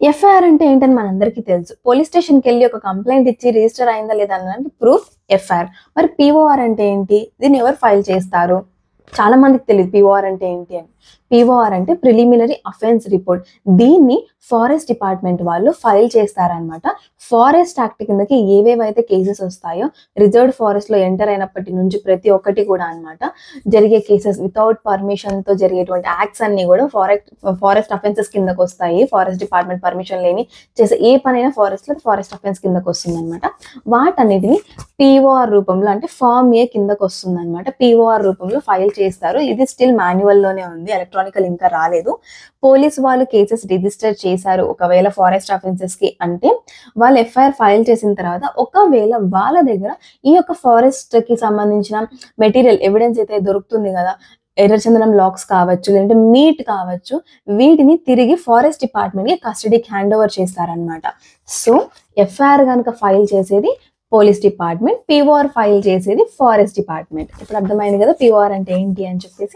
FIR అంటే ఏంటని మనందరికీ తెలుసు. పోలీస్ స్టేషన్‌కెళ్ళి ఒక కంప్లెయింట్ ఇచ్చి రిజిస్టర్ అయిందా లేదా అనడానికి ప్రూఫ్ ఎఫ్ఐఆర్. మరి పీఓఆర్ అంటే ఏంటి? దీన్ని ఎవరు ఫైల్ చేస్తారు? చాలా మందికి తెలీదు పీఓఆర్ అంటే ఏంటి అని. పీఓఆర్ అంటే ప్రిలిమినరీ అఫెన్స్ రిపోర్ట్. దీన్ని ఫారెస్ట్ డిపార్ట్మెంట్ వాళ్ళు ఫైల్ చేస్తారనమాట. ఫారెస్ట్ యాక్ట్ కిందకి ఏవేవైతే కేసెస్ వస్తాయో రిజర్వ్డ్ ఫారెస్ట్‌లో ఎంటర్ అయినప్పటి నుంచి ప్రతి ఒక్కటి కూడా అనమాట జరిగే కేసెస్ వితౌట్ పర్మిషన్‌తో జరిగేటువంటి యాక్ట్స్ అన్నీ కూడా ఫారెస్ట్ అఫెన్సెస్ కిందకొస్తాయి. ఫారెస్ట్ డిపార్ట్మెంట్ పర్మిషన్ లేని చేసే ఏ పనైనా ఫారెస్ట్‌లో ఫారెస్ట్ అఫెన్స్ కిందకొస్తుందనమాట. వాటన్నిటిని పీఓఆర్ రూపంలో అంటే ఫార్మ్ ఏ కిందకొస్తుందనమాట. పీఓఆర్ రూపంలో ఫైల్ చేస్తారు. ఇది స్టిల్ మాన్యువల్‌లోనే ఉంది. ఎలక్ట్రానికల్ ఇంకా రాలేదు. పోలీస్ వాళ్ళు కేసెస్ రిజిస్టర్ చేశారు ఒకవేళ ఫారెస్ట్ అఫెన్సెస్‌కి అంటే వాళ్ళు ఎఫ్ఐఆర్ ఫైల్ చేసిన తర్వాత ఒకవేళ వాళ్ళ దగ్గర ఈ యొక్క ఫారెస్ట్‌కి సంబంధించిన మెటీరియల్ ఎవిడెన్స్ అయితే దొరుకుతుంది గదా! ఎర్రచందనం లాక్స్ కావచ్చు, లేదంటే మీట్ కావచ్చు, వీటిని తిరిగి ఫారెస్ట్ డిపార్ట్మెంట్‌కి కస్టడీకి హ్యాండ్ ఓవర్ చేస్తారనమాట. సో, ఎఫ్ఐఆర్ గనక ఫైల్ చేసేది పోలీస్ డిపార్ట్మెంట్, పీఓఆర్ ఫైల్ చేసేది ఫారెస్ట్ డిపార్ట్మెంట్. ఇప్పుడు అర్థమైంది కదా పీఓఆర్ అంటే ఏంటి అని చెప్పేసి.